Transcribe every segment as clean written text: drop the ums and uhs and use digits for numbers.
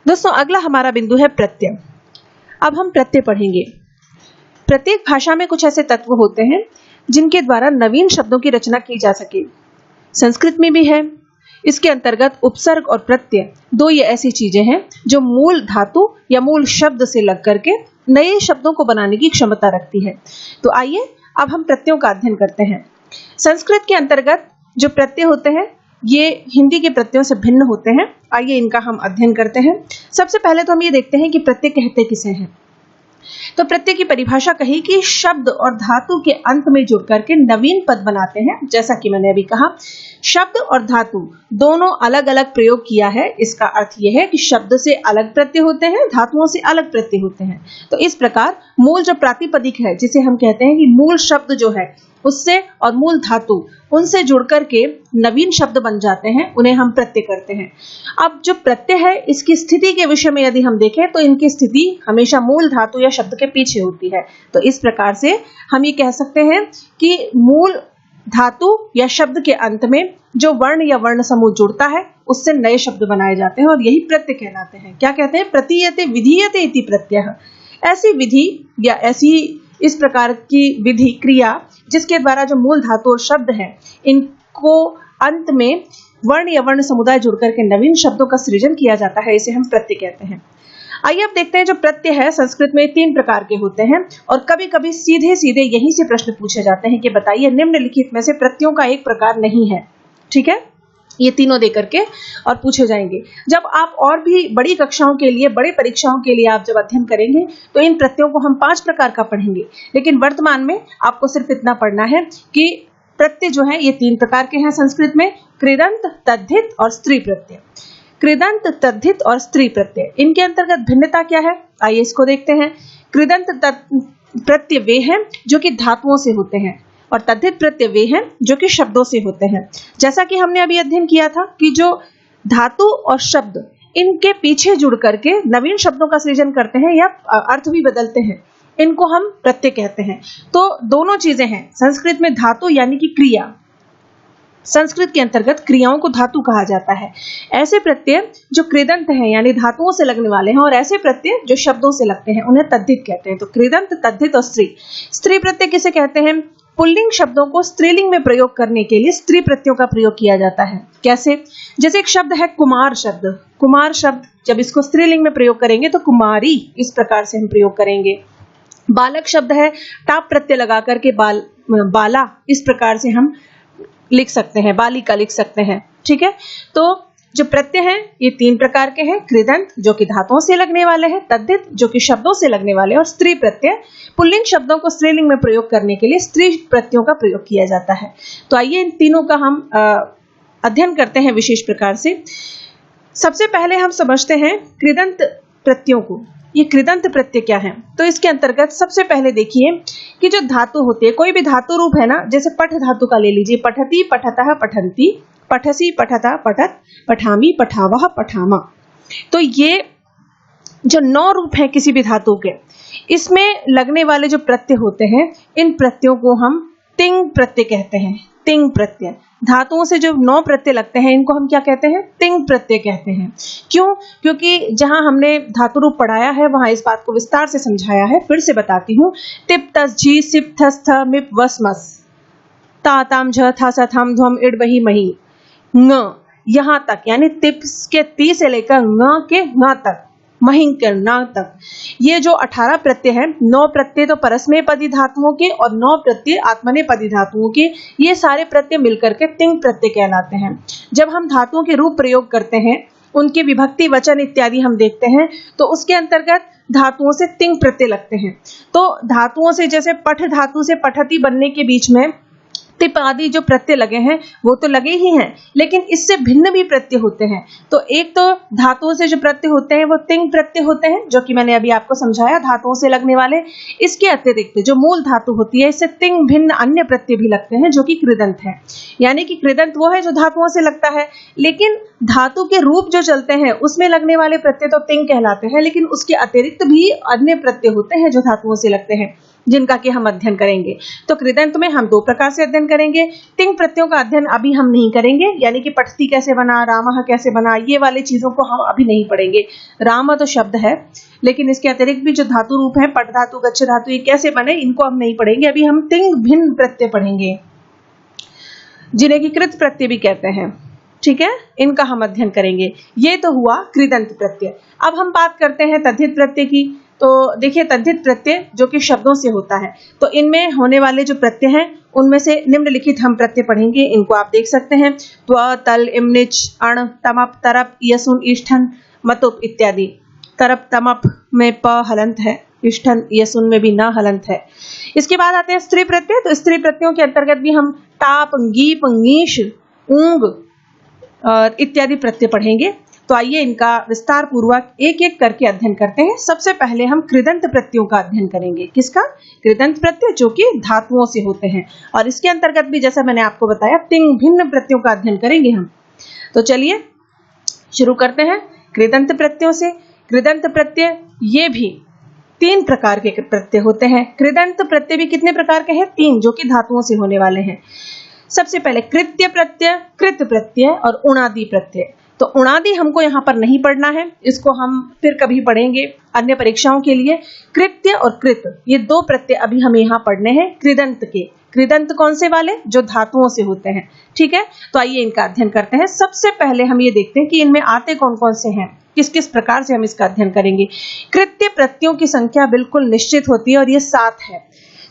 दोस्तों अगला हमारा बिंदु है प्रत्यय। अब हम प्रत्यय पढ़ेंगे। प्रत्येक भाषा में कुछ ऐसे तत्व होते हैं जिनके द्वारा नवीन शब्दों की रचना की जा सके। संस्कृत में भी है। इसके अंतर्गत उपसर्ग और प्रत्यय दो ये ऐसी चीजें हैं जो मूल धातु या मूल शब्द से लग करके नए शब्दों को बनाने की क्षमता रखती है। तो आइए अब हम प्रत्ययों का अध्ययन करते हैं। संस्कृत के अंतर्गत जो प्रत्यय होते हैं ये हिंदी के प्रत्ययों से भिन्न होते हैं। आइए इनका हम अध्ययन करते हैं। सबसे पहले तो हम ये देखते हैं कि प्रत्यय कहते किसे हैं। तो प्रत्यय की परिभाषा कही कि शब्द और धातु के अंत में जुड़ करके नवीन पद बनाते हैं। जैसा कि मैंने अभी कहा, शब्द और धातु दोनों अलग अलग प्रयोग किया है। इसका अर्थ यह है कि शब्द से अलग प्रत्यय होते हैं, धातुओं से अलग प्रत्यय होते हैं। तो इस प्रकार मूल जो प्रातिपदिक है, जिसे हम कहते हैं कि मूल शब्द जो है उससे और मूल धातु उनसे जुड़ करके नवीन शब्द बन जाते हैं, उन्हें हम प्रत्यय करते हैं। अब जो प्रत्यय है इसकी स्थिति के विषय में यदि हम देखें तो इनकी स्थिति हमेशा मूल धातु या शब्द के पीछे होती है। तो इस प्रकार से हम ये कह सकते हैं कि मूल धातु या शब्द के अंत में जो वर्ण या वर्ण समूह जुड़ता है उससे नए शब्द बनाए जाते हैं और यही प्रत्यय कहलाते हैं। क्या कहते हैं? प्रतीयते विधीयते इति प्रत्ययः। ऐसी विधि या ऐसी इस प्रकार की विधि क्रिया जिसके द्वारा जो मूल धातु और शब्द है इनको अंत में वर्ण या वर्ण समुदाय जुड़कर के नवीन शब्दों का सृजन किया जाता है, इसे हम प्रत्यय कहते हैं। आइए अब देखते हैं जो प्रत्यय है संस्कृत में 3 प्रकार के होते हैं और कभी कभी सीधे सीधे यहीं से प्रश्न पूछे जाते हैं कि बताइए निम्नलिखित में से प्रत्ययों का एक प्रकार नहीं है। ठीक है, ये तीनों देकर के और पूछे जाएंगे। जब आप और भी बड़ी कक्षाओं के लिए, बड़ी परीक्षाओं के लिए आप जब अध्ययन करेंगे तो इन प्रत्ययों को हम 5 प्रकार का पढ़ेंगे, लेकिन वर्तमान में आपको सिर्फ इतना पढ़ना है कि प्रत्यय जो है ये 3 प्रकार के हैं संस्कृत में: कृदंत, तद्धित और स्त्री प्रत्यय। कृदंत, तद्धित और स्त्री प्रत्यय, इनके अंतर्गत भिन्नता क्या है आइए इसको देखते हैं। कृदंत प्रत्यय वे हैं जो कि धातुओं से होते हैं और तद्धित प्रत्यय वे हैं जो कि शब्दों से होते हैं। जैसा कि हमने अभी अध्ययन किया था कि जो धातु और शब्द इनके पीछे जुड़ करके नवीन शब्दों का सृजन करते हैं या अर्थ भी बदलते हैं, इनको हम प्रत्यय कहते हैं। तो दोनों चीजें हैं। संस्कृत में धातु यानी कि क्रिया, संस्कृत के अंतर्गत क्रियाओं को धातु कहा जाता है। ऐसे प्रत्यय जो कृदंत हैं यानी धातुओं से लगने वाले हैं और ऐसे प्रत्यय जो शब्दों से लगते हैं उन्हें तद्धित कहते हैं। तो कृदंत, तद्धित और स्त्री। स्त्री प्रत्यय किसे कहते हैं? पुल्लिंग शब्दों को स्त्रीलिंग में प्रयोग करने के लिए स्त्री प्रत्ययों का प्रयोग किया जाता है। कैसे? जैसे एक शब्द है कुमार शब्द। कुमार शब्द जब इसको स्त्रीलिंग में प्रयोग करेंगे तो कुमारी, इस प्रकार से हम प्रयोग करेंगे। बालक शब्द है, टाप प्रत्यय लगा करके बाला, इस प्रकार से हम लिख सकते हैं, बालिका लिख सकते हैं। ठीक है, तो जो प्रत्यय हैं ये 3 प्रकार के हैं: कृदंत जो कि धातुओं से लगने वाले हैं, तद्धित जो कि शब्दों से लगने वाले हैं और स्त्री प्रत्यय पुल्लिंग शब्दों को स्त्रीलिंग में प्रयोग करने के लिए स्त्री प्रत्ययों का प्रयोग किया जाता है। तो आइए इन तीनों का हम अध्ययन करते हैं विशेष प्रकार से। सबसे पहले हम समझते हैं कृदंत प्रत्ययों को। ये कृदंत प्रत्यय क्या है? तो इसके अंतर्गत सबसे पहले देखिए कि जो धातु होती है, कोई भी धातु रूप है ना, जैसे पठ धातु का ले लीजिए, पठति, पठतः, पठन्ति, पठसी, पठता, पठत, पठामी, पठावः, पठामा। तो ये जो 9 रूप हैं किसी भी धातु के, इसमें लगने वाले जो प्रत्यय होते हैं इन प्रत्ययों को हम तिंग प्रत्यय कहते हैं। तिंग प्रत्यय, धातुओं से जो 9 प्रत्यय लगते हैं इनको हम क्या कहते हैं? तिंग प्रत्यय कहते हैं। क्यों? क्योंकि जहां हमने धातु रूप पढ़ाया है वहां इस बात को विस्तार से समझाया है। फिर से बताती हूँ। तिप, तस, झी, सिप, थस, थ, मिप, वस, मस, ता, ताम, झ, था, सा, थाम, ध्वम, इड, वही, मही, ng, यहां तक, यानी तिप के ती से लेकर ng के न तक, महिं के न तक, ये जो 18 प्रत्यय हैं, 9 प्रत्यय तो परस्मैपदी धातुओं के और 9 प्रत्यय आत्मनेपदी धातुओं के, ये सारे प्रत्यय मिलकर के तिंग प्रत्यय कहलाते हैं। जब हम धातुओं के रूप प्रयोग करते हैं, उनके विभक्ति, वचन इत्यादि हम देखते हैं तो उसके अंतर्गत धातुओं से तिंग प्रत्यय लगते हैं। तो धातुओं से, जैसे पठ धातु से पठती बनने के बीच में तिप आदि जो प्रत्यय लगे हैं वो तो लगे ही हैं, लेकिन इससे भिन्न भी प्रत्यय होते हैं। तो एक तो धातुओं से जो प्रत्यय होते हैं वो तिंग प्रत्यय होते हैं, जो कि मैंने अभी आपको समझाया, धातुओं से लगने वाले। इसके अतिरिक्त जो मूल धातु होती है इससे तिंग भिन्न अन्य प्रत्यय भी लगते हैं जो कि कृदंत है। यानी कि कृदंत वो है जो धातुओं से लगता है, लेकिन धातु के रूप जो चलते हैं उसमें लगने वाले प्रत्यय तो तिंग कहलाते हैं, लेकिन उसके अतिरिक्त भी अन्य प्रत्यय होते हैं जो धातुओं से लगते हैं। जिनका कि हम अध्ययन करेंगे। तो कृदंत में हम दो प्रकार से अध्ययन करेंगे। तिंग प्रत्ययों का अध्ययन अभी हम नहीं करेंगे, यानी कि पठती कैसे बना, रामः कैसे बना, ये वाली चीजों को हम अभी नहीं पढ़ेंगे। राम तो शब्द है, लेकिन इसके अतिरिक्त भी जो धातु रूप है, पट धातु, गच्छ धातु, ये कैसे बने, इनको हम नहीं पढ़ेंगे। अभी हम तिंग भिन्न प्रत्यय पढ़ेंगे, जिन्हें कि कृत प्रत्यय भी कहते हैं। ठीक है, इनका हम अध्ययन करेंगे। ये तो हुआ कृदंत प्रत्यय। अब हम बात करते हैं तद्धित प्रत्यय की। तो देखिए, तद्धित प्रत्यय जो कि शब्दों से होता है, तो इनमें होने वाले जो प्रत्यय हैं उनमें से निम्नलिखित हम प्रत्यय पढ़ेंगे। इनको आप देख सकते हैं, त्व, तल, इम, निच, अण, तमप, तरप, यसुन, इष्ठन, मतुप इत्यादि। तरप तमप में प हलंत है, इष्ठन यसुन में भी न हलंत है। इसके बाद आते हैं स्त्री प्रत्यय। तो स्त्री प्रत्ययों के अंतर्गत भी हम टाप, गीप, ngीश, ऊंग और इत्यादि प्रत्यय पढ़ेंगे। तो आइए इनका विस्तार पूर्वक एक एक करके अध्ययन करते हैं। सबसे पहले हम कृदंत प्रत्ययों का अध्ययन करेंगे। किसका? कृदंत प्रत्यय, जो कि धातुओं से होते हैं। और इसके अंतर्गत भी, जैसा मैंने आपको बताया, तिंग भिन्न प्रत्ययों का अध्ययन करेंगे हम। तो चलिए शुरू करते हैं कृदंत प्रत्ययों से। कृदंत प्रत्यय ये भी तीन प्रकार के प्रत्यय होते हैं। कृदंत प्रत्यय भी कितने प्रकार के हैं? तीन, जो कि धातुओं से होने वाले हैं। सबसे पहले कृत्य प्रत्यय, कृत प्रत्यय और उणादि प्रत्यय। तो उणादि हमको यहाँ पर नहीं पढ़ना है, इसको हम फिर कभी पढ़ेंगे अन्य परीक्षाओं के लिए। कृत्य और कृत, ये दो प्रत्यय अभी हमें यहाँ पढ़ने हैं कृदंत के। कृदंत कौन से वाले? जो धातुओं से होते हैं। ठीक है, तो आइए इनका अध्ययन करते हैं। सबसे पहले हम ये देखते हैं कि इनमें आते कौन कौन से हैं, किस किस प्रकार से हम इसका अध्ययन करेंगे। कृत्य प्रत्ययों की संख्या बिल्कुल निश्चित होती है और ये 7 है।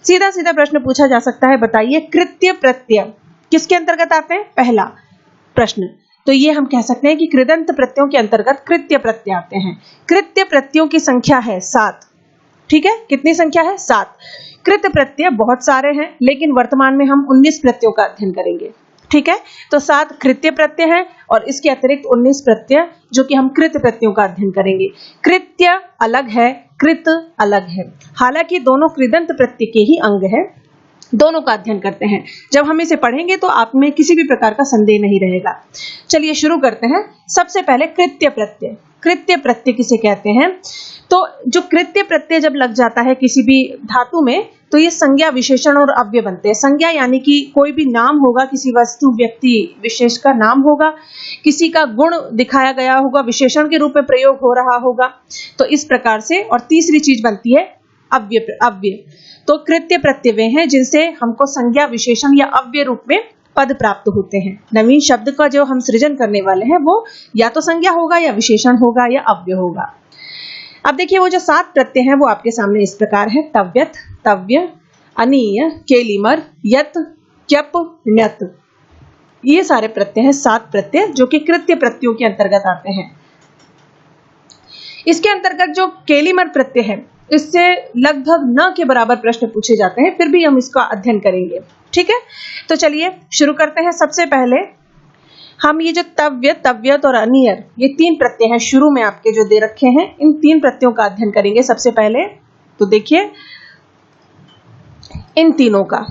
सीधा सीधा प्रश्न पूछा जा सकता है, बताइए कृत्य प्रत्यय किसके अंतर्गत आते हैं? पहला प्रश्न, तो ये हम कह सकते हैं कि कृदंत प्रत्ययों के अंतर्गत कृत्य प्रत्यय आते हैं। कृत्य प्रत्ययों की संख्या है 7। ठीक है, कितनी संख्या है? 7। कृत प्रत्यय बहुत सारे हैं, लेकिन वर्तमान में हम 19 प्रत्ययों का अध्ययन करेंगे। ठीक है, तो 7 कृत्य प्रत्यय हैं और इसके अतिरिक्त 19 प्रत्यय जो कि हम कृत प्रत्ययों का अध्ययन करेंगे। कृत्य अलग है, कृत अलग है। हालांकि दोनों कृदंत प्रत्यय के ही अंग है, दोनों का अध्ययन करते हैं। जब हम इसे पढ़ेंगे तो आप में किसी भी प्रकार का संदेह नहीं रहेगा। चलिए शुरू करते हैं। सबसे पहले कृत्य प्रत्यय। कृत्य प्रत्यय किसे कहते हैं? तो जो कृत्य प्रत्यय जब लग जाता है किसी भी धातु में, तो ये संज्ञा, विशेषण और अव्यय बनते हैं। संज्ञा यानी कि कोई भी नाम होगा, किसी वस्तु, व्यक्ति, विशेष का नाम होगा, किसी का गुण दिखाया गया होगा, विशेषण के रूप में प्रयोग हो रहा होगा, तो इस प्रकार से। और तीसरी चीज बनती है अव्यय। तो कृत्य प्रत्यय वे हैं जिनसे हमको संज्ञा, विशेषण या अव्यय रूप में पद प्राप्त होते हैं। नवीन शब्द का जो हम सृजन करने वाले हैं वो या तो संज्ञा होगा, या विशेषण होगा, या अव्यय होगा। अब देखिए, वो जो 7 प्रत्यय हैं वो आपके सामने इस प्रकार है। तव्यत, तव्य, अनीय, केलिमर, यत, क्यप, ण्यत। ये सारे प्रत्यय हैं, 7 प्रत्यय जो कि कृत्य प्रत्ययों के अंतर्गत आते हैं। इसके अंतर्गत जो केलिमर प्रत्यय है, इससे लगभग न के बराबर प्रश्न पूछे जाते हैं, फिर भी हम इसका अध्ययन करेंगे। ठीक है, तो चलिए शुरू करते हैं। सबसे पहले हम ये जो तव्य, तव्यत और अनियर, ये 3 प्रत्यय हैं शुरू में आपके जो दे रखे हैं, इन 3 प्रत्ययों का अध्ययन करेंगे सबसे पहले। तो देखिए इन तीनों का।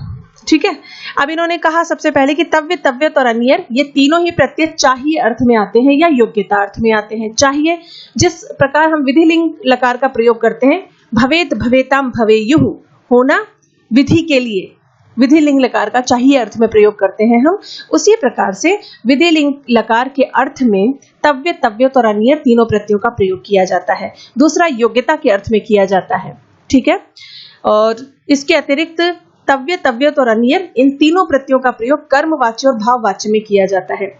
ठीक है, अब इन्होंने कहा सबसे पहले कि तव्य, तव्यत और अनियर, ये तीनों ही प्रत्यय चाहिए अर्थ में आते हैं या योग्यता अर्थ में आते हैं। चाहिए, जिस प्रकार हम विधिलिंग लकार का प्रयोग करते हैं, भवेत, भवेताम, भवेयुः, होना, विधि के लिए विधिलिंग लकार का चाहिए अर्थ में प्रयोग करते हैं हम, उसी प्रकार से विधिलिंग लकार के अर्थ में तव्य, तव्यत और अनियर तीनों प्रत्ययों का प्रयोग किया जाता है। दूसरा योग्यता के अर्थ में किया जाता है। ठीक है, और इसके अतिरिक्त तव्य, तव्यत और अनियर, इन तीनों प्रत्ययों का प्रयोग कर्मवाच्य और भाववाच्य में किया जाता है।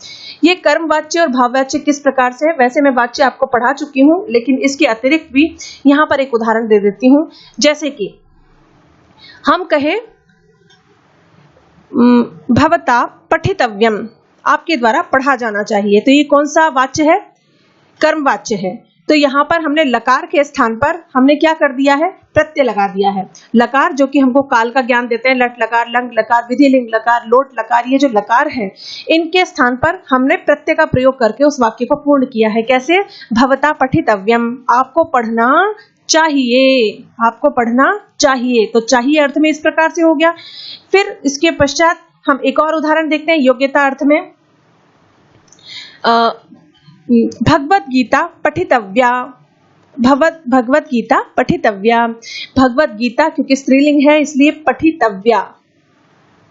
ये कर्मवाच्य और भाववाच्य किस प्रकार से है? वैसे मैं वाच्य आपको पढ़ा चुकी हूं, लेकिन इसके अतिरिक्त भी यहां पर एक उदाहरण दे देती हूं। जैसे कि हम कहे भवता पठितव्यम, आपके द्वारा पढ़ा जाना चाहिए, तो ये कौन सा वाच्य है? कर्मवाच्य है। तो यहाँ पर हमने लकार के स्थान पर हमने क्या कर दिया है? प्रत्यय लगा दिया है। लकार जो कि हमको काल का ज्ञान देते हैं, लट लकार, लंग लकार, विधिलिंग लकार, लोट लकार, ये जो लकार है, इनके स्थान पर हमने प्रत्यय का प्रयोग करके उस वाक्य को पूर्ण किया है। कैसे? भवता पठितव्यम, आपको पढ़ना चाहिए, आपको पढ़ना चाहिए। तो चाहिए अर्थ में इस प्रकार से हो गया। फिर इसके पश्चात हम एक और उदाहरण देखते हैं योग्यता अर्थ में। भगवत गीता पठितव्या, भगवत गीता पठितव्या। भगवत गीता क्योंकि स्त्रीलिंग है इसलिए पठितव्या,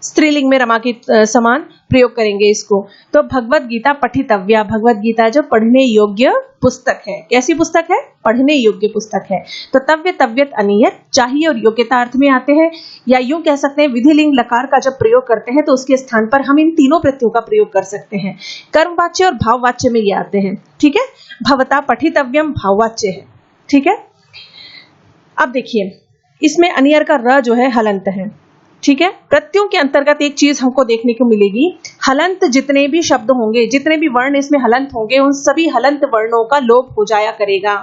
स्त्रीलिंग में रमा के समान प्रयोग करेंगे इसको। तो भगवत गीता पठितव्या, भगवत गीता जो पढ़ने योग्य पुस्तक है। कैसी पुस्तक है? पढ़ने योग्य पुस्तक है। तो तव्य, तव्यत, अनियत चाहिए और योग्यता अर्थ में आते हैं, या यूं कह सकते हैं विधिलिंग लकार का जब प्रयोग करते हैं तो उसके स्थान पर हम इन तीनों प्रत्ययों का प्रयोग कर सकते हैं। कर्मवाच्य और भाववाच्य में ये आते हैं। ठीक है, भवता पठितव्यम भाववाच्य है। ठीक है, अब देखिए इसमें अनियर का र जो है हलंत है। ठीक है, प्रत्ययों के अंतर्गत एक चीज हमको देखने को मिलेगी, हलंत जितने भी शब्द होंगे, जितने भी वर्ण इसमें हलंत होंगे, उन सभी हलंत वर्णों का लोप हो जाया करेगा।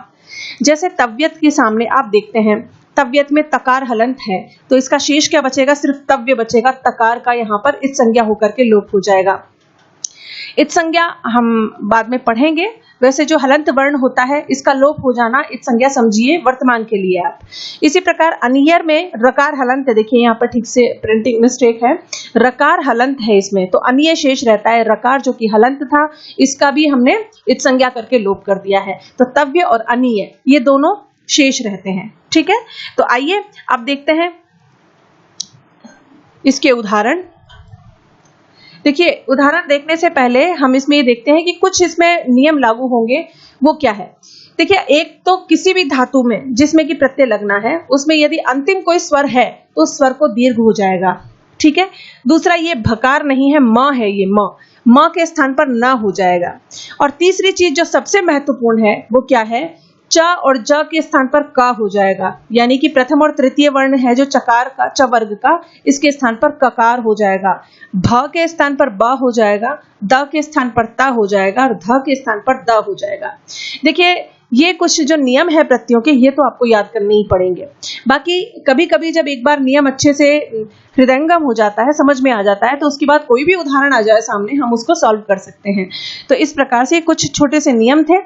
जैसे तव्यत के सामने आप देखते हैं, तव्यत में तकार हलंत है तो इसका शेष क्या बचेगा? सिर्फ तव्य बचेगा। तकार का यहाँ पर इत संज्ञा होकर के लोप हो जाएगा। इत संज्ञा हम बाद में पढ़ेंगे। वैसे जो हलंत वर्ण होता है इसका लोप हो जाना इत संज्ञा समझिए वर्तमान के लिए आप। इसी प्रकार अनियर में रकार हलंत है, देखिए यहाँ पर ठीक से प्रिंटिंग मिस्टेक है, रकार हलंत है इसमें, तो अनिय शेष रहता है। रकार जो कि हलंत था इसका भी हमने इत संज्ञा करके लोप कर दिया है। तो तव्य और अनिय ये दोनों शेष रहते हैं। ठीक है, तो आइए अब देखते हैं इसके उदाहरण। देखिए उदाहरण देखने से पहले हम इसमें ये देखते हैं कि कुछ इसमें नियम लागू होंगे, वो क्या है। देखिए एक तो किसी भी धातु में जिसमें कि प्रत्यय लगना है उसमें यदि अंतिम कोई स्वर है तो उस स्वर को दीर्घ हो जाएगा। ठीक है, दूसरा ये भकार नहीं है, म है, ये म के स्थान पर न हो जाएगा। और तीसरी चीज जो सबसे महत्वपूर्ण है वो क्या है, च और ज के स्थान पर का हो जाएगा, यानी कि प्रथम और तृतीय वर्ण है जो चकार का, च वर्ग का, इसके स्थान पर ककार हो जाएगा। भ के स्थान पर ब हो जाएगा, द के स्थान पर ता हो जाएगा और ध के स्थान पर द हो जाएगा। देखिए ये कुछ जो नियम है प्रत्ययों के, ये तो आपको याद करने ही पड़ेंगे। बाकी कभी कभी जब एक बार नियम अच्छे से हृदयंगम हो जाता है, समझ में आ जाता है, तो उसके बाद कोई भी उदाहरण आ जाए सामने हम उसको सॉल्व कर सकते हैं। तो इस प्रकार से कुछ छोटे से नियम थे।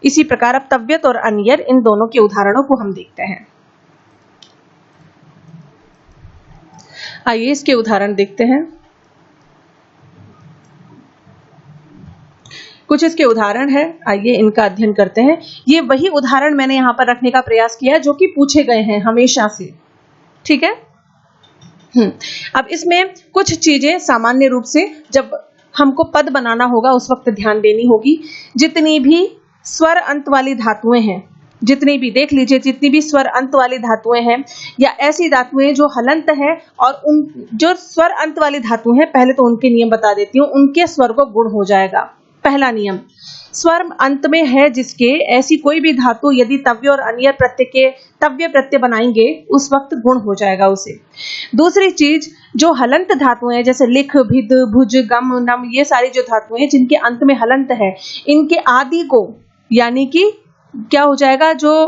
इसी प्रकार अब तव्यत और अनियर इन दोनों के उदाहरणों को हम देखते हैं। आइए इसके उदाहरण देखते हैं। कुछ इसके उदाहरण है, आइए इनका अध्ययन करते हैं। ये वही उदाहरण मैंने यहां पर रखने का प्रयास किया जो कि पूछे गए हैं हमेशा से। ठीक है, अब इसमें कुछ चीजें सामान्य रूप से जब हमको पद बनाना होगा उस वक्त ध्यान देनी होगी। जितनी भी स्वर अंत वाली धातुएं हैं, जितनी भी देख लीजिए, जितनी भी स्वर अंत वाली धातुएं हैं या ऐसी धातुएं जो हलंत है, और उन जो स्वर अंत वाली धातु हैं, पहले तो उनके नियम बता देती हूँ। उनके स्वर को गुण हो जाएगा। पहला नियम, स्वर अंत में है जिसके ऐसी कोई भी धातु यदि तव्य और अनियर प्रत्यय के तव्य प्रत्यय बनाएंगे उस वक्त गुण हो जाएगा उसे। दूसरी चीज, जो हलंत धातुएं हैं जैसे लिख, भिद, भुज, गम, नम, ये सारी जो धातुएं जिनके अंत में हलंत है, इनके आदि को, यानी कि क्या हो जाएगा, जो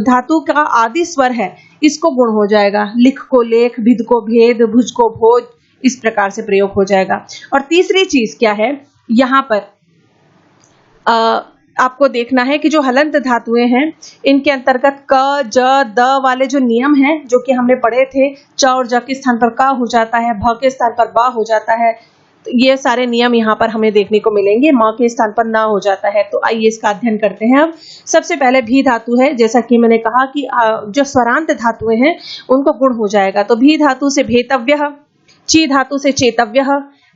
धातु का आदि स्वर है इसको गुण हो जाएगा। लिख को लेख, भिद को भेद, भुज को भोज, इस प्रकार से प्रयोग हो जाएगा। और तीसरी चीज क्या है, यहाँ पर आपको देखना है कि जो हलंत धातुएं हैं इनके अंतर्गत क, ज, द वाले जो नियम हैं जो कि हमने पढ़े थे, च और ज के स्थान पर का हो जाता है, भ के स्थान पर बा हो जाता है, तो ये सारे नियम यहाँ पर हमें देखने को मिलेंगे। माँ के स्थान पर ना हो जाता है। तो आइए इसका अध्ययन करते हैं। अब सबसे पहले भी धातु है, जैसा कि मैंने कहा कि जो स्वरांत धातुएं हैं उनको गुण हो जाएगा। तो भी धातु से भेतव्य, ची धातु से चेतव्य,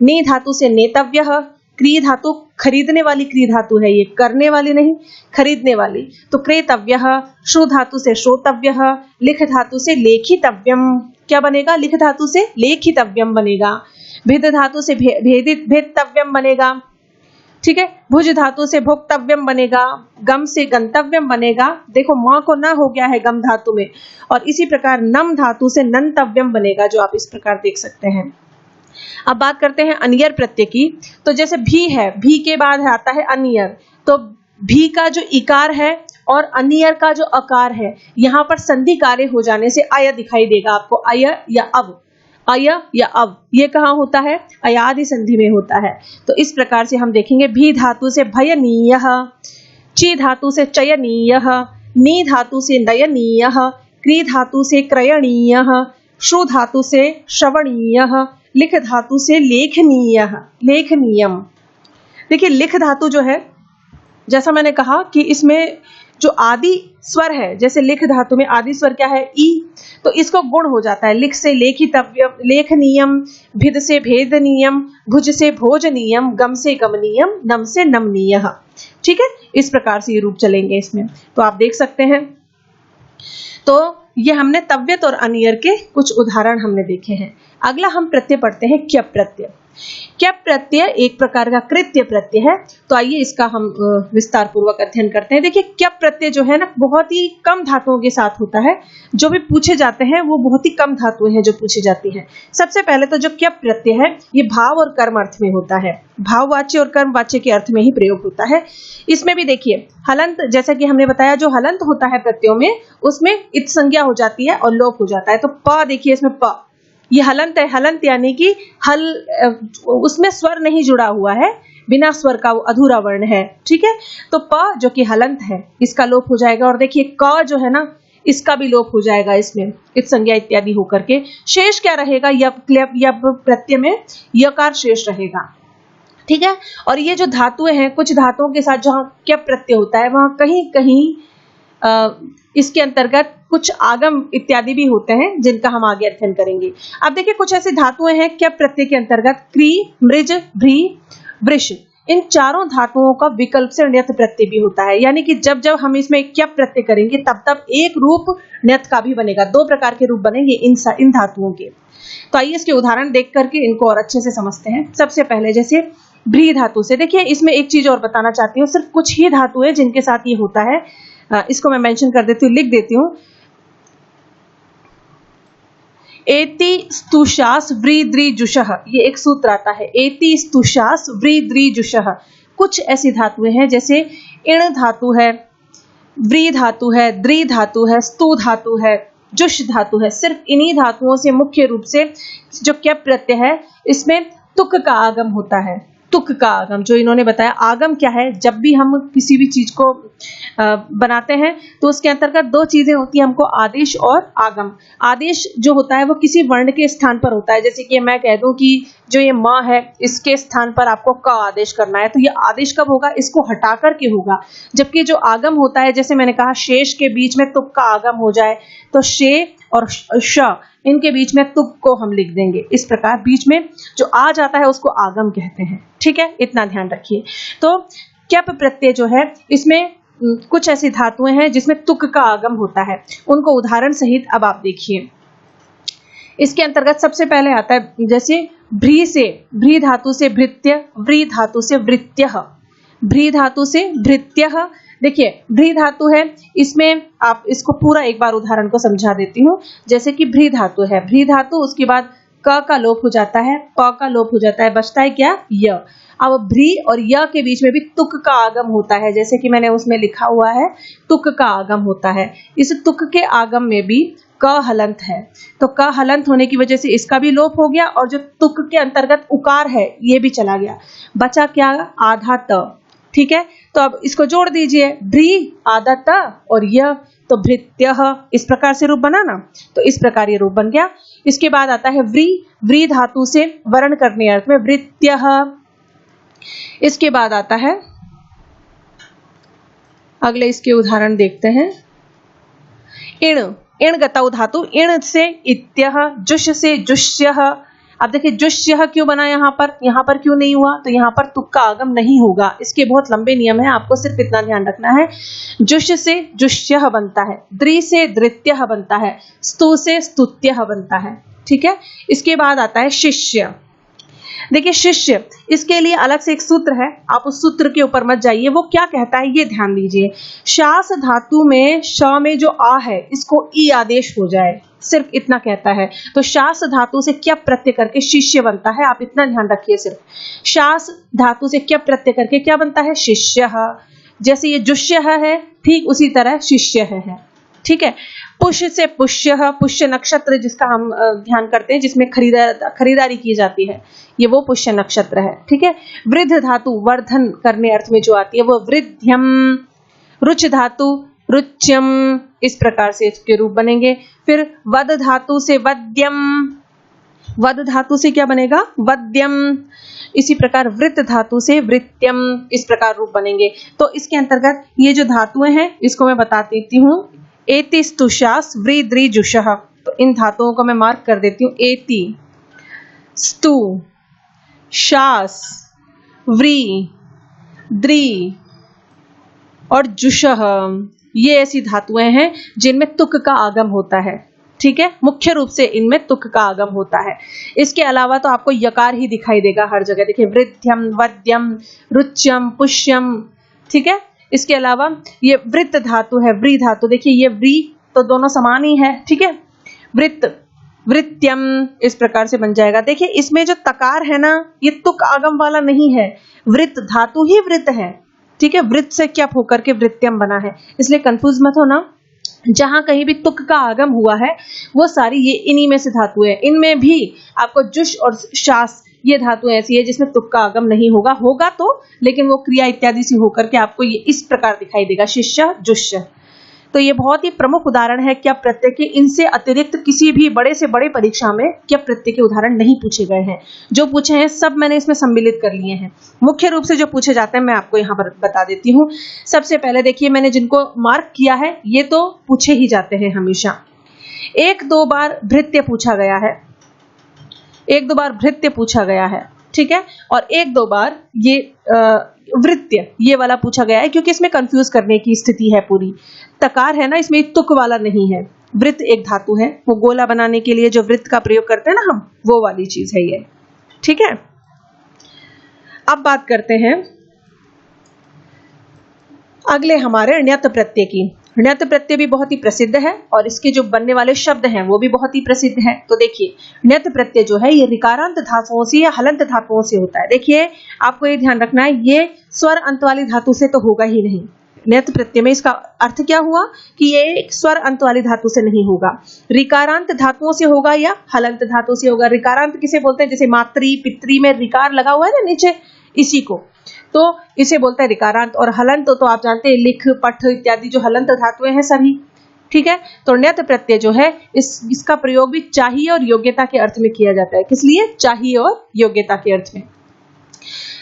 नी धातु से नेतव्य, क्री धातु खरीदने वाली क्री धातु है, ये करने वाली नहीं, खरीदने वाली, तो क्रेतव्य, श्रु धातु से श्रोतव्य, लिख धातु से लेखितव्यम, क्या बनेगा, लिख धातु से लेखितव्यम बनेगा। भिद धातु से भेदित भेदतव्यम बनेगा। ठीक है, भुज धातु से भोक्तव्यम बनेगा, गम से गंतव्यम बनेगा। देखो मां को ना हो गया है गम धातु में। और इसी प्रकार नम धातु से नंतव्यम बनेगा, जो आप इस प्रकार देख सकते हैं। अब बात करते हैं अनियर प्रत्यय की। तो जैसे भी है, भी के बाद आता है अनियर, तो भी का जो इकार है और अनियर का जो अकार है, यहाँ पर संधि कार्य हो जाने से अय दिखाई देगा आपको, अय या अब, अय या अब, ये कहाँ होता है, अयादि संधि में होता है। तो इस प्रकार से हम देखेंगे, भी धातु से भयनीय, ची धातु से चयनीय, नी धातु से नयनीय, क्री धातु से क्रयणीय, श्रु धातु से श्रवणीय, लिख धातु से लेखनीय, लेखनीयम। देखिए लिख धातु जो है, जैसा मैंने कहा कि इसमें जो आदि स्वर है, जैसे लिख धातु में आदि स्वर क्या है, ई, तो इसको गुण हो जाता है। लिख से लेखितव्यम, लेखनीयम, भिद से भेदनीयम, भुज से भोजनीयम, गम से गमनीयम, नम से नमनीयः। ठीक है, इस प्रकार से ये रूप चलेंगे इसमें। तो आप देख सकते हैं। तो ये हमने तव्यत और अनियर के कुछ उदाहरण हमने देखे हैं। अगला हम प्रत्यय पढ़ते हैं क्यप प्रत्यय। क्यप प्रत्यय एक प्रकार का कृत्य प्रत्यय है। तो आइए इसका हम विस्तार पूर्वक अध्ययन करते हैं। देखिए, क्यप प्रत्यय जो है ना, बहुत ही कम धातुओं के साथ होता है। जो भी पूछे जाते हैं वो बहुत ही कम धातुएं हैं जो पूछी जाती हैं। सबसे पहले तो जो क्यप प्रत्यय है, ये भाव और कर्म अर्थ में होता है। भाववाच्य और कर्मवाच्य के अर्थ में ही प्रयोग होता है। इसमें भी देखिए, हलंत, जैसा कि हमने बताया, जो हलंत होता है प्रत्ययों में, उसमें इत संज्ञा हो जाती है और लोप हो जाता है। तो प देखिए, इसमें प, ये हलंत है। हलंत यानी कि हल, उसमें स्वर नहीं जुड़ा हुआ है, बिना स्वर का वो अधूरा वर्ण है। ठीक है, तो प जो कि हलंत है, इसका लोप हो जाएगा। और देखिए क जो है ना, इसका भी लोप हो जाएगा इसमें, इत संज्ञा इत्यादि होकर के। शेष क्या रहेगा, यप प्रत्यय में यकार शेष रहेगा। ठीक है, और ये जो धातुएं हैं, कुछ धातुओं के साथ जहां क्यप प्रत्यय होता है, वहां कहीं कहीं इसके अंतर्गत कुछ आगम इत्यादि भी होते हैं, जिनका हम आगे अध्ययन करेंगे। अब देखिए, कुछ ऐसी धातुएं हैं क्यप प्रत्यय के अंतर्गत, क्री, मृज, भ्री, वृष। इन चारों धातुओं का विकल्प से ण्यत प्रत्यय भी होता है। यानी कि जब जब हम इसमें क्यप प्रत्यय करेंगे, तब तब एक रूप ण्यत का भी बनेगा। दो प्रकार के रूप बनेंगे इन धातुओं के। तो आइए इसके उदाहरण देख करके इनको और अच्छे से समझते हैं। सबसे पहले जैसे भ्री धातु से, देखिए इसमें एक चीज और बताना चाहती हूँ। सिर्फ कुछ ही धातु है जिनके साथ ये होता है। इसको मैं मेंशन कर देती हूँ, लिख देती हूँ। एति स्तुषास व्रीद्रिजुषः, ये एक सूत्र आता है। एति स्तुषास व्रीद्रिजुषः। कुछ ऐसी धातुएं हैं, जैसे इण धातु है, व्री धातु है, द्रि धातु है, स्तु धातु है, जुष धातु है। सिर्फ इन्हीं धातुओं से मुख्य रूप से जो क्यप प्रत्यय है, इसमें तुक का आगम होता है। तुक का आगम, जो इन्होंने बताया। आगम क्या है, जब भी हम किसी भी चीज को बनाते हैं तो उसके अंतर्गत दो चीजें होती हैं हमको, आदेश और आगम। आदेश जो होता है वो किसी वर्ण के स्थान पर होता है। जैसे कि मैं कह दूं कि जो ये माँ है, इसके स्थान पर आपको क आदेश करना है, तो ये आदेश कब होगा, इसको हटा करके होगा। जबकि जो आगम होता है, जैसे मैंने कहा, शेष के बीच में तुक का आगम हो जाए तो शे और श, इनके बीच में तुक को हम लिख देंगे। इस प्रकार बीच में जो आ जाता है उसको आगम कहते हैं। ठीक है, इतना ध्यान रखिए। तो क्यप प्रत्यय जो है, इसमें कुछ ऐसी धातुएं हैं जिसमें तुक का आगम होता है। उनको उदाहरण सहित अब आप देखिए। इसके अंतर्गत सबसे पहले आता है, जैसे भ्री से, भ्री धातु से भृत्य, व्री धातु से वृत्यः, भ्री धातु से भृत्यः। देखिए भ्री धातु है, इसमें आप इसको पूरा एक बार उदाहरण को समझा देती हूँ। जैसे कि भ्री धातु है, भ्री धातु, उसके बाद क का लोप हो जाता है, प का लोप हो जाता है, बचता है क्या, य। अब भ्री और य के बीच में भी तुक का आगम होता है। जैसे कि मैंने उसमें लिखा हुआ है, तुक का आगम होता है। इस तुक के आगम में भी क हलंत है, तो क हलंत होने की वजह से इसका भी लोप हो गया, और जो तुक के अंतर्गत उकार है ये भी चला गया। बचा क्या, आधा त। ठीक है, तो अब इसको जोड़ दीजिए, भ्री आधा त और य, तो भृत्यः। इस प्रकार से रूप बना ना, तो इस प्रकार ये रूप बन गया। इसके बाद आता है व्री, व्री धातु से वर्ण करने अर्थ में वृत्यः। इसके बाद आता है, अगले इसके उदाहरण देखते हैं। इण, इण गतौ धातु, इण से इत्यः, जुष से जुष्यः। अब देखिए जुष्यः क्यों बना यहाँ पर क्यों नहीं हुआ, तो यहाँ पर तुक का आगम नहीं होगा। इसके बहुत लंबे नियम है, आपको सिर्फ इतना ध्यान रखना है। जुष से जुष्यः बनता है, द्रि से द्रित्यः बनता है, स्तु से स्तुत्यः बनता है। ठीक है, इसके बाद आता है शिष्य। देखिए शिष्य, इसके लिए अलग से एक सूत्र है, आप उस सूत्र के ऊपर मत जाइए। वो क्या कहता है ये ध्यान दीजिए। शास धातु में श में जो आ है, इसको ई आदेश हो जाए, सिर्फ इतना कहता है। तो शास धातु से क्या प्रत्यय करके शिष्य बनता है, आप इतना ध्यान रखिए। सिर्फ शास धातु से क्या प्रत्यय करके क्या बनता है, शिष्य। जैसे ये जुष्य है, ठीक उसी तरह शिष्य है। ठीक है, पुष्य से पुष्य, पुष्य नक्षत्र जिसका हम ध्यान करते हैं, जिसमें खरीदारी की जाती है, ये वो पुष्य नक्षत्र है। ठीक है, वृद्ध धातु वर्धन करने अर्थ में जो आती है वो वृद्ध्यम, रुच धातु रुच्यम, इस प्रकार से इसके रूप बनेंगे। फिर वद धातु से वद्यम, वद धातु से क्या बनेगा? वद्यम। इसी प्रकार वृत्त धातु से वृत्यम, इस प्रकार रूप बनेंगे। तो इसके अंतर्गत ये जो धातुएं हैं इसको मैं बता देती हूँ। एति स्तुषास व्री द्रि जुषः, तो इन धातुओं को मैं मार्क कर देती हूँ। एति, स्तु, शास, व्री, द्रि और जुषः, ये ऐसी धातुएं हैं जिनमें तुक का आगम होता है। ठीक है, मुख्य रूप से इनमें तुक का आगम होता है। इसके अलावा तो आपको यकार ही दिखाई देगा हर जगह। देखिए, वृद्ध्यम, वद्यम, रुच्यम, पुष्यम। ठीक है, इसके अलावा ये वृत्त धातु है, व्री धातु। देखिए ये व्री तो दोनों समान ही है। ठीक है, वृत्त, वृत्यम, इस प्रकार से बन जाएगा। देखिए इसमें जो तकार है ना, ये तुक आगम वाला नहीं है, वृत्त धातु ही वृत्त है। ठीक है, वृत्त से क्या होकर के वृत्यम बना है, इसलिए कंफ्यूज मत होना। जहां कहीं भी तुक का आगम हुआ है वो सारी ये इन्हीं में से धातु है। इनमें भी आपको जुष और शास, ये धातु ऐसी है जिसमें तुक का आगम नहीं होगा तो, लेकिन वो क्रिया इत्यादि से होकर के आपको ये इस प्रकार दिखाई देगा, शिष्य, जुष्य। तो ये बहुत ही प्रमुख उदाहरण है क्या प्रत्यय के। इनसे अतिरिक्त किसी भी बड़े से बड़े परीक्षा में क्या प्रत्यय के उदाहरण नहीं पूछे गए हैं। जो पूछे हैं सब मैंने इसमें सम्मिलित कर लिए हैं। मुख्य रूप से जो पूछे जाते हैं मैं आपको यहाँ पर बता देती हूँ। सबसे पहले देखिए, मैंने जिनको मार्क किया है ये तो पूछे ही जाते हैं हमेशा। एक दो बार भृत्य पूछा गया है, एक दो बार भृत्य पूछा गया है। ठीक है, और एक दो बार ये वृत्य, ये वाला पूछा गया है, क्योंकि इसमें कंफ्यूज करने की स्थिति है पूरी। तकार है ना, इसमें तुक वाला नहीं है। वृत्त एक धातु है, वो गोला बनाने के लिए जो वृत्त का प्रयोग करते हैं ना हम, वो वाली चीज है ये। ठीक है, अब बात करते हैं अगले हमारे ण्यत प्रत्यय की। ण्यत प्रत्यय भी बहुत ही प्रसिद्ध है और इसके जो बनने वाले शब्द हैं वो भी बहुत ही प्रसिद्ध है। तो देखिए, ण्यत प्रत्यय जो है ये ऋकारांत धातुओं से या हलंत धातुओं से होता है। देखिए आपको ये ध्यान रखना है, ये स्वर अंत वाली धातु से तो होगा ही नहीं। ण्यत प्रत्यय में इसका अर्थ क्या हुआ कि ये एक स्वर अंत वाली धातु से नहीं होगा, ऋकारांत धातुओं से होगा या हलंत धातु से होगा। ऋकारांत किसे बोलते हैं? जैसे मातृ, पितृ में ऋकार लगा हुआ है ना नीचे, इसी को तो इसे बोलते हैं ऋकारांत। और हलंत तो आप जानते हैं, लिख, पठ इत्यादि जो हलंत धातुएं हैं सभी। ठीक है, तो ण्यत प्रत्यय जो है इसका प्रयोग भी चाहिए और योग्यता के अर्थ में किया जाता है। किस लिए? चाहिए और योग्यता के अर्थ में।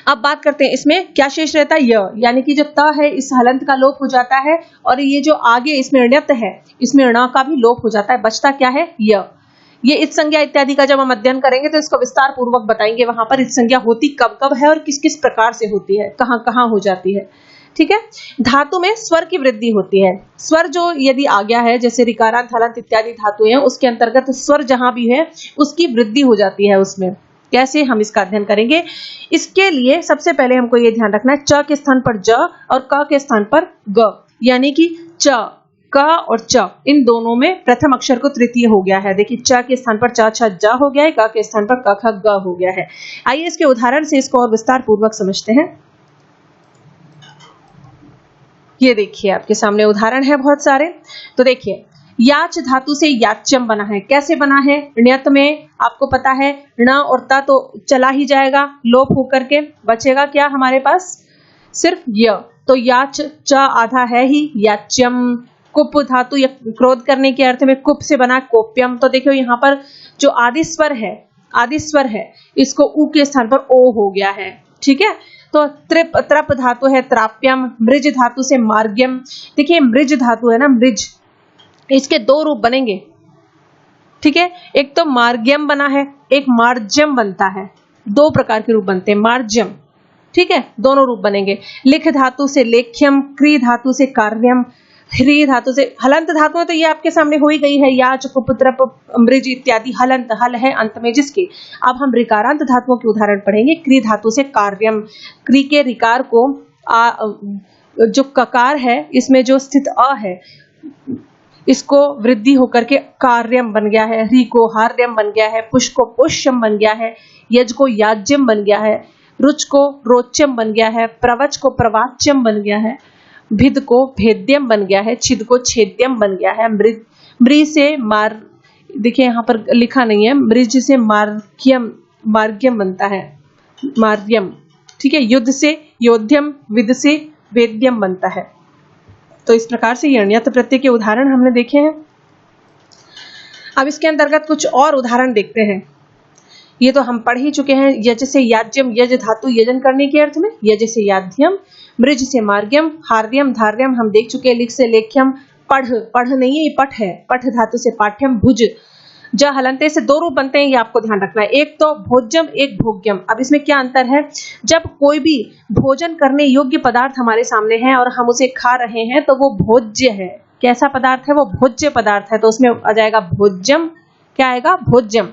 अब बात करते हैं इसमें क्या शेष रहता है? य, यानी कि जो त है इस हलंत का लोप हो जाता है और ये जो आगे इसमें ण्यत है इसमें ण का भी लोप हो जाता है। बचता क्या है? य। ये इत संज्ञा इत्यादि का जब हम अध्ययन करेंगे तो इसको विस्तार पूर्वक बताएंगे, वहां पर इत संज्ञा होती कब कब है और किस किस प्रकार से होती है, कहां कहां हो जाती है। ठीक है, धातु में स्वर की वृद्धि होती है। स्वर जो यदि आ गया है, जैसे ऋकारांत, हलंत इत्यादि धातु है, उसके अंतर्गत स्वर जहां भी है उसकी वृद्धि हो जाती है उसमें। कैसे, हम इसका अध्ययन करेंगे। इसके लिए सबसे पहले हमको ये ध्यान रखना है, च के स्थान पर ज और क के स्थान पर ग, यानी कि च, क और च, इन दोनों में प्रथम अक्षर को तृतीय हो गया है। देखिए, च के स्थान पर च, छ, ज हो गया है, क के स्थान पर क, ख, ग हो गया है। आइए इसके उदाहरण से इसको और विस्तार पूर्वक समझते हैं। ये देखिए आपके सामने उदाहरण है बहुत सारे। तो देखिए, याच धातु से याच्यम बना है। कैसे बना है? ण्यत में आपको पता है ण और ता तो चला ही जाएगा, लोप होकर के बचेगा क्या हमारे पास? सिर्फ य। तो याच, च आधा है ही, याच्यम। कुप धातु या क्रोध करने के अर्थ में कुप से बना कोप्यम। तो देखो यहाँ पर जो आदि स्वर है इसको उ के स्थान पर ओ हो गया है। ठीक है, तो त्रप धातु है त्राप्यम। मृज धातु से मार्ग्यम। देखिए मृज धातु है ना, मृज, इसके दो रूप बनेंगे। ठीक है, एक तो मार्ग्यम बना है, एक मार्ज्यम बनता है। दो प्रकार के रूप बनते हैं, मार्ज्यम। ठीक है, दोनों रूप बनेंगे। लिख धातु से लेख्यम, क्री धातु से कार्यम, ह्री धातु से हलंत धातु है, तो ये आपके सामने हो ही गई है, याच, कुप, त्रप, मृज इत्यादि हलंत, हल है अंत में जिसके। अब हम ऋकारांत धातुओं के उदाहरण पढ़ेंगे। क्री धातु से कार्यम, क्री के ऋकार को जो ककार है इसमें जो स्थित अ है इसको वृद्धि होकर के कार्यम बन गया है, ह्री को हार्यम बन गया है, पुष को पुष्यम बन गया है, यज को याज्यम बन गया है, रुच को रोच्यम बन गया है, प्रवच को प्रवाच्यम बन गया है, भिद को भेद्यम बन गया है, छिद को छेद्यम बन गया है, मृ से मार, देखिए यहाँ पर लिखा नहीं है, मृज से मार्ग्यम बनता है, मार्यम। ठीक है, युद्ध से योध्यम, विद से वेद्यम बनता है। तो इस प्रकार से ये ण्यत प्रत्यय के उदाहरण हमने देखे हैं। अब इसके अंतर्गत कुछ और उदाहरण देखते हैं। ये तो हम पढ़ ही चुके हैं। यज से याज्यम, यज धातु यजन करने के अर्थ में, यज से याध्यम, मृज से मार्ग्यम, हार्यम धार्यम हम देख चुके हैं, लिख से लेख्यम, पढ़, पढ़ नहीं है ये पठ है, पठ धातु से पाठ्यम, भुज ज हलंते से दो रूप बनते हैं, ये आपको ध्यान रखना है, एक तो भोज्यम, एक भोग्यम। अब इसमें क्या अंतर है, जब कोई भी भोजन करने योग्य पदार्थ हमारे सामने है और हम उसे खा रहे हैं तो वो भोज्य है। कैसा पदार्थ है, वो भोज्य पदार्थ है, तो उसमें आ जाएगा भोज्यम, क्या आएगा, भोज्यम।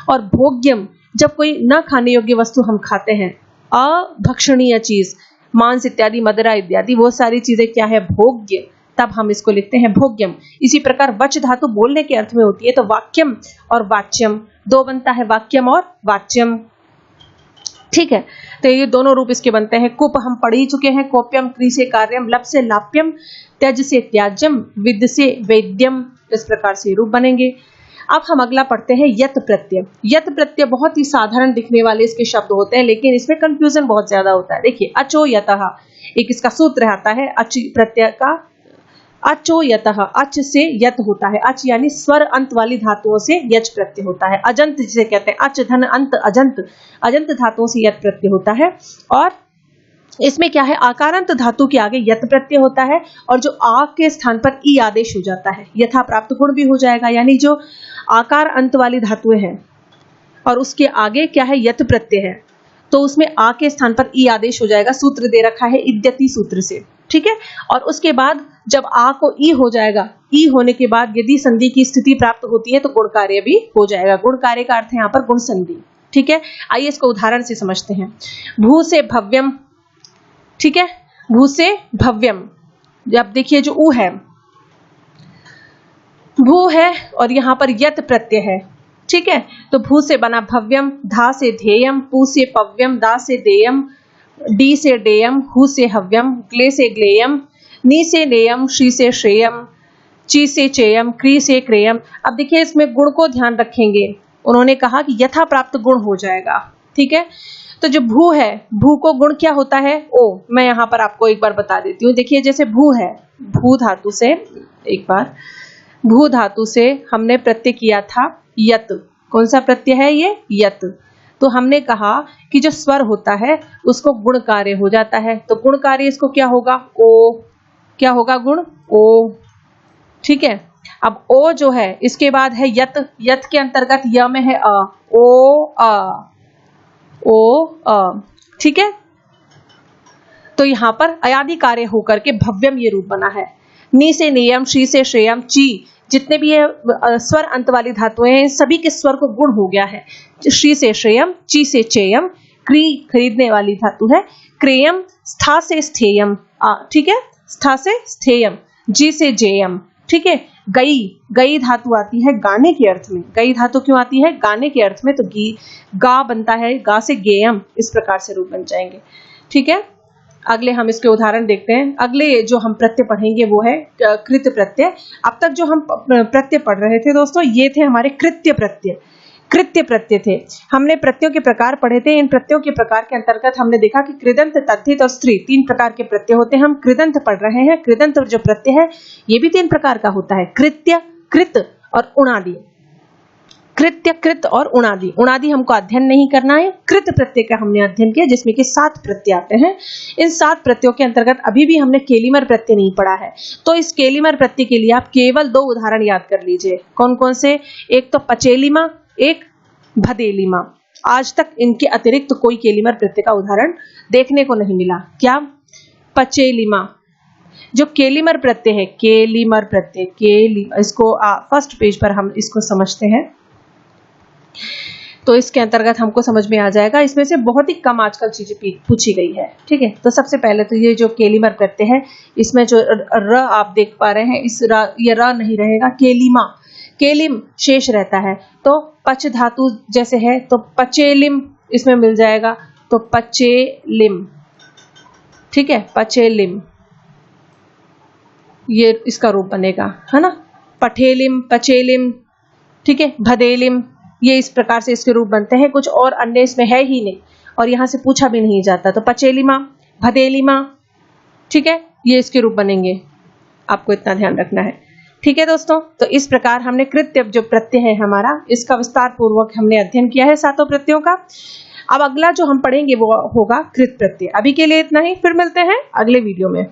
और भोग्यम, जब कोई न खाने योग्य वस्तु हम खाते हैं, अभक्षणीय चीज, मांस इत्यादि, मदिरा इत्यादि, वो सारी चीजें क्या है, भोग्य, तब हम इसको लिखते हैं भोग्यम। इसी प्रकार वच धातु बोलने के अर्थ में होती है, तो वाक्यम और वाच्यम, दो बनता है, वाक्यम और वाच्यम। ठीक है, तो ये दोनों रूप इसके बनते हैं। कुप हम पढ़ ही चुके हैं, कोप्यम, क्री से कार्यम, लप से लाप्यम, त्यज से त्याज्यम, विद से वेद्यम, इस प्रकार से रूप बनेंगे। अब हम अगला पढ़ते हैं यत प्रत्यय। यत प्रत्यय बहुत ही साधारण दिखने वाले इसके शब्द होते हैं, लेकिन इसमें कंफ्यूजन बहुत ज्यादा होता है। देखिए, अचो यतः, एक इसका सूत्र आता है अच प्रत्यय का, अचो यतः, अच से यत होता है, अच यानी स्वर अंत वाली धातुओं से यच प्रत्यय होता है। अजंत जिसे कहते हैं, अच धन अंत अजंत, अजंत धातुओं से यत प्रत्यय होता है। और इसमें क्या है, आकारांत धातु के आगे यत प्रत्यय होता है, और जो आ के स्थान पर ई आदेश हो जाता है, यथा प्राप्त गुण भी हो जाएगा, यानी जो आकार अंत वाली धातुएं हैं और उसके आगे क्या है, यत प्रत्यय है, तो उसमें आ के स्थान पर ई आदेश हो जाएगा। सूत्र दे रखा है इद्यति सूत्र से, ठीक है। और उसके बाद जब आ को ई हो जाएगा, ई होने के बाद यदि संधि की स्थिति प्राप्त होती है तो गुण कार्य भी हो जाएगा। गुण कार्य का अर्थ है यहाँ पर गुण संधि, ठीक है। आइए इसको उदाहरण से समझते हैं। भू से भव्यम, ठीक है, भू से भव्यम। अब देखिए जो ऊ है, भू है और यहाँ पर यत प्रत्यय है, ठीक है। तो भू से बना भव्यम, धा से ध्येयम, पू से पव्यम, दा से देयम, डी से डेयम, हु से हव्यम, ग्ले से ग्लेयम, नी से नेयम, श्री से श्रेयम, ची से चेयम, क्री से क्रेयम। अब देखिए इसमें गुण को ध्यान रखेंगे, उन्होंने कहा कि यथा प्राप्त गुण हो जाएगा, ठीक है। तो जो भू है, भू को गुण क्या होता है, ओ। मैं यहाँ पर आपको एक बार बता देती हूँ। देखिए जैसे भू है, भू धातु से, एक बार भू धातु से हमने प्रत्यय किया था यत। कौन सा प्रत्यय है ये, यत। तो हमने कहा कि जो स्वर होता है उसको गुण कार्य हो जाता है, तो गुण कार्य इसको क्या होगा, ओ। क्या होगा, गुण ओ, ठीक है। अब ओ जो है इसके बाद है यत, यत के अंतर्गत य में है अ, ओ अ, ओ अ, ठीक है। तो यहां पर अयादि कार्य होकर के भव्यम ये रूप बना है। नी से नियम, श्री से श्रेयम, ची, जितने भी ये स्वर अंत वाली धातुएं हैं सभी के स्वर को गुण हो गया है। श्री से श्रेयम, ची से चेयम, क्री खरीदने वाली धातु है, क्रेयम, स्था से स्थेयम, ठीक है, स्था से स्थेयम, जी से जेयम, ठीक है। गई, गई धातु आती है गाने के अर्थ में। गई धातु क्यों आती है, गाने के अर्थ में, तो गी, गा बनता है, गा से गेयम, इस प्रकार से रूप बन जाएंगे, ठीक है। अगले हम इसके उदाहरण देखते हैं। अगले जो हम प्रत्यय पढ़ेंगे वो है कृत प्रत्यय। अब तक जो हम प्रत्यय पढ़ रहे थे दोस्तों, ये थे हमारे कृत्य प्रत्यय। कृत्य प्रत्यय थे, हमने प्रत्ययों के प्रकार पढ़े थे। इन प्रत्ययों के प्रकार के अंतर्गत हमने देखा कि कृदंत, तद्धित और स्त्री, तीन प्रकार के प्रत्यय होते हैं। हम कृदंत पढ़ रहे हैं। कृदंत जो प्रत्यय है ये भी तीन प्रकार का होता है, कृत्य, कृत और उणादि। कृत्य, कृत और उणादि। उणादि हमको अध्ययन नहीं करना है, कृत प्रत्यय का हमने अध्ययन किया, जिसमें कि 7 प्रत्यय आते हैं। इन 7 प्रत्ययों के अंतर्गत अभी भी हमने केलिमर प्रत्यय नहीं पढ़ा है, तो इस केलिमर प्रत्यय के लिए आप केवल 2 उदाहरण याद कर लीजिए। कौन कौन से, एक तो पचेलिमा, एक भदेलिमा। आज तक इनके अतिरिक्त कोई केलिमर प्रत्यय का उदाहरण देखने को नहीं मिला। क्या, पचेलिमा। जो केलिमर प्रत्यय है, केलिमर प्रत्यय, इसको फर्स्ट पेज पर हम इसको समझते हैं, तो इसके अंतर्गत हमको समझ में आ जाएगा। इसमें से बहुत ही कम आजकल चीजें पूछी गई है, ठीक है। तो सबसे पहले तो ये जो केलिमर प्रत्यय है, इसमें जो र आप देख पा रहे हैं, इस ये र नहीं रहेगा, केलिमा, केलिम शेष रहता है। तो पच धातु जैसे है तो पचेलिम इसमें मिल जाएगा, तो पचेलिम, ठीक है, पचेलिम, ये इसका रूप बनेगा, है ना। पठेलिम, पचेलिम, ठीक है, भदेलिम, ये इस प्रकार से इसके रूप बनते हैं। कुछ और अन्य इसमें है ही नहीं और यहां से पूछा भी नहीं जाता। तो पचेलिमा, भदेलिमा, ठीक है, ये इसके रूप बनेंगे, आपको इतना ध्यान रखना है। ठीक है दोस्तों, तो इस प्रकार हमने कृत्य जो प्रत्यय है हमारा, इसका विस्तार पूर्वक हमने अध्ययन किया है सातों प्रत्ययों का। अब अगला जो हम पढ़ेंगे वो होगा कृत प्रत्यय। अभी के लिए इतना ही, फिर मिलते हैं अगले वीडियो में।